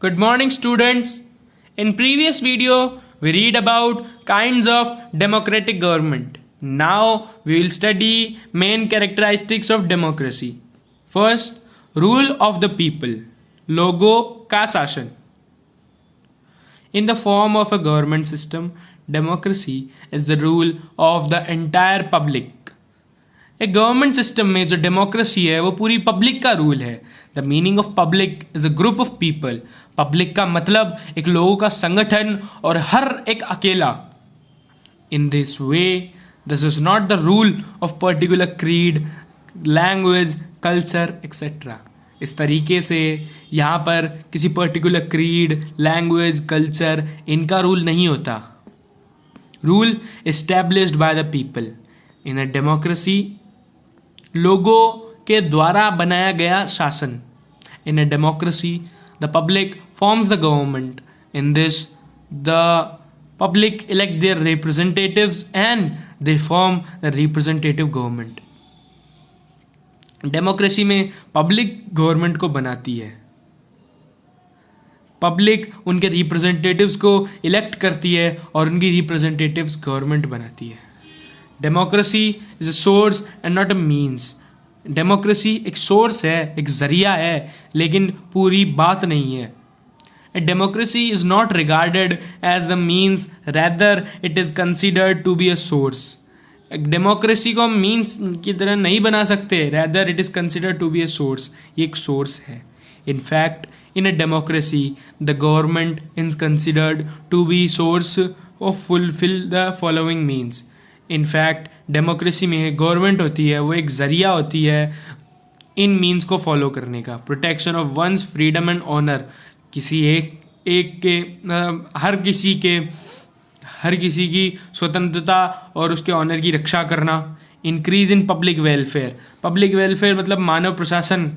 Good morning, students. In previous video, we read about kinds of democratic government. Now we will study main characteristics of democracy. First, rule of the people. लोगों का शासन. In the form of a government system, democracy is the rule of the entire public. एक government system में जो democracy है वो पूरी public का रूल है. The meaning of public is a group of people. Public का मतलब एक लोगों का संगठन और हर एक अकेला. In this way this is not the rule of particular creed, language, culture etcetera. इस तरीके से यहाँ पर किसी पर्टिकुलर क्रीड, लैंग्वेज, कल्चर इनका रूल नहीं होता. Rule established by the people. In a democracy लोगों के द्वारा बनाया गया शासन. In a democracy the public forms the government. In this the public elect their representatives and they form the representative government. Democracy में public government को बनाती है. पब्लिक उनके रिप्रेजेंटेटिव्स को इलेक्ट करती है और उनकी रिप्रेजेंटेटिव्स गवर्नमेंट बनाती है. Democracy is a source and not a means. Democracy एक सोर्स है, एक जरिया है, लेकिन पूरी बात नहीं है. Democracy is not regarded as the means, rather it is considered to be a source. Democracy को हम मीन्स की तरह नहीं बना सकते, rather it is considered to be a source. ये एक सोर्स है. In fact, in a democracy, the government is considered to be source of fulfill the following means. In fact, democracy में गवर्नमेंट होती है वो एक जरिया होती है इन मीन्स को फॉलो करने का. Protection of one's freedom and honour. किसी एक के हर किसी की स्वतंत्रता और उसके ऑनर की रक्षा करना. Increase in public welfare. Public welfare मतलब मानव प्रशासन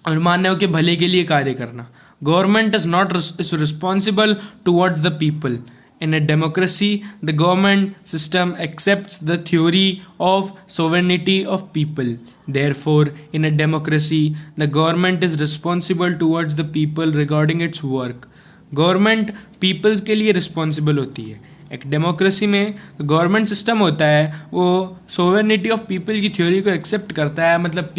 और मानव के भले के लिए कार्य करना. Government is not is responsible towards the people. In a democracy the government system accepts the theory of sovereignty of people. Therefore in a democracy the government is responsible towards the people regarding its work. Government peoples के लिए responsible होती है. एक democracy में government system होता है वो सोवेरेनिटी of people की थ्योरी को एक्सेप्ट करता है. मतलब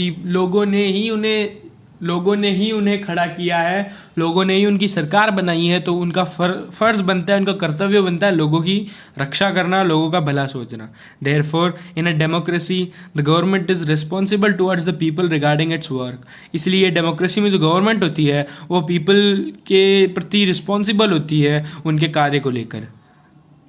लोगों ने ही उन्हें खड़ा किया है, लोगों ने ही उनकी सरकार बनाई है, तो उनका फर्ज बनता है, उनका कर्तव्य बनता है लोगों की रक्षा करना, लोगों का भला सोचना. Therefore in a democracy the government is responsible towards the people regarding its work. इसलिए डेमोक्रेसी में जो गवर्नमेंट होती है वो पीपल के प्रति रिस्पॉन्सिबल होती है उनके कार्य को लेकर.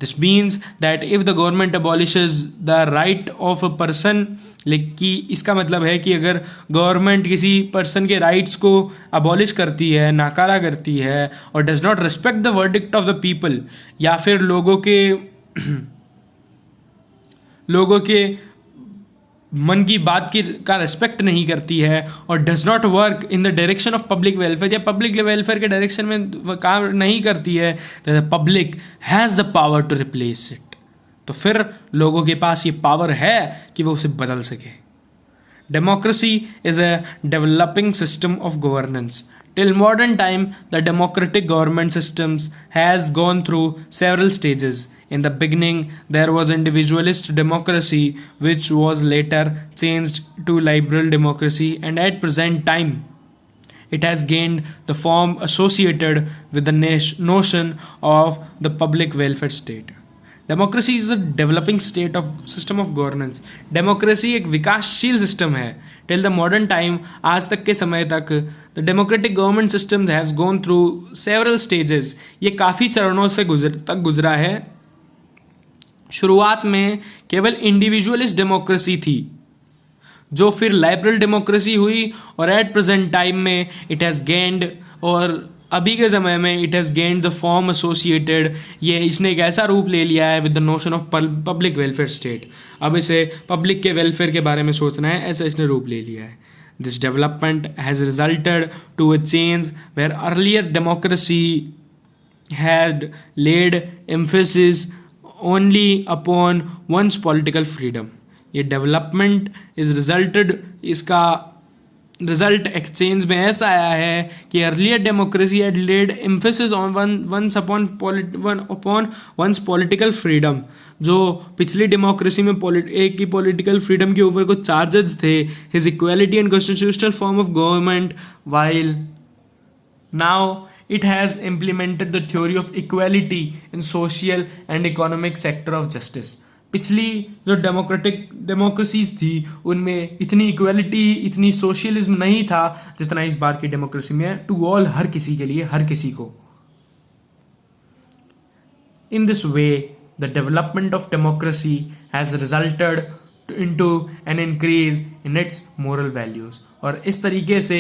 This means that if the government abolishes the right of a person, कि इसका मतलब है कि अगर गवर्नमेंट किसी पर्सन के राइट्स को अबॉलिश करती है, नाकारा करती है और does not respect the verdict of the people, या फिर लोगों के मन की बात का रिस्पेक्ट नहीं करती है और does not work in the direction of public welfare, या पब्लिक वेलफेयर के डायरेक्शन में काम नहीं करती है, तो the public has the power to replace it. तो फिर लोगों के पास ये पावर है कि वो उसे बदल सके. Democracy is a developing system of governance. Till modern time, the democratic government systems has gone through several stages. In the beginning, there was individualist democracy, which was later changed to liberal democracy, and at present time, it has gained the form associated with the notion of the public welfare state. Democracy is a developing state of system of governance. Democracy एक विकासशील system है. Till the modern time, आज तक के समय तक, the democratic government system has gone through several stages. ये काफ़ी चरणों से गुजरा है. शुरुआत में केवल इंडिविजुअलिस्ट डेमोक्रेसी थी, जो फिर लाइबरल डेमोक्रेसी हुई, और एट प्रेजेंट टाइम में इट हैज़ गेंड, और अभी के समय में it has gained the form associated. ये इसने एक ऐसा रूप ले लिया है with the notion of public welfare state. अब इसे पब्लिक के वेलफेयर के बारे में सोचना है, ऐसा इसने रूप ले लिया है. This development has resulted to a change where earlier democracy had laid emphasis only upon one's political freedom. ये डेवलपमेंट इज रिजल्टेड, इसका रिजल्ट एक्सचेंज में ऐसा आया है कि earlier democracy had laid emphasis on one's political freedom. जो पिछली democracy में एक की पॉलिटिकल फ्रीडम के ऊपर कुछ चार्जेस थे, his equality and constitutional form of government, while now it has implemented the theory of equality in social and economic sector of justice। पिछली जो डेमोक्रेसीज थी उनमें इतनी इक्वालिटी, इतनी सोशलिज्म नहीं था जितना इस बार की डेमोक्रेसी में, टू ऑल, हर किसी के लिए, हर किसी को। इन this way the development of democracy has resulted into an increase in its moral values। और इस तरीके से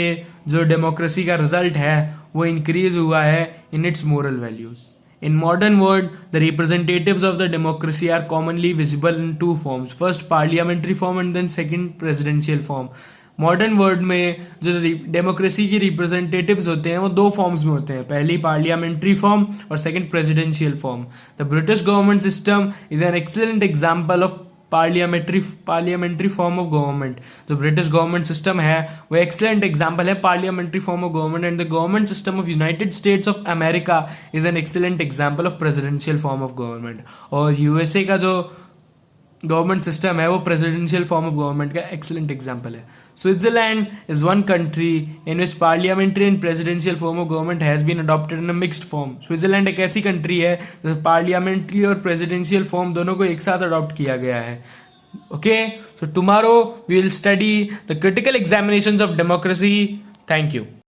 जो डेमोक्रेसी का रिजल्ट है वो इंक्रीज हुआ है in its moral values. In modern world the representatives of the democracy are commonly visible in two forms, first parliamentary form and then second presidential form. Modern world में जो democracy के representatives होते हैं वो दो forms में होते हैं, पहली पार्लियामेंट्री फॉर्म और second presidential form. The British government system is an excellent example of parliamentary form of government. जो ब्रिटिश गवर्नमेंट सिस्टम है वो एक्सीलेंट एग्जांपल है parliamentary form of government, and the government system of United states of America is an excellent example of presidential form of government. और USA का जो government system है वो presidential form of government का excellent example है। Switzerland is one country in which parliamentary and presidential form of government has been adopted in a mixed form. Switzerland एक ऐसी country है जो पार्लियामेंट्री और प्रेसिडेंशियल फॉर्म दोनों को एक साथ अडॉप्ट किया गया है। Okay, so tomorrow we will study the critical examinations of democracy. Thank you.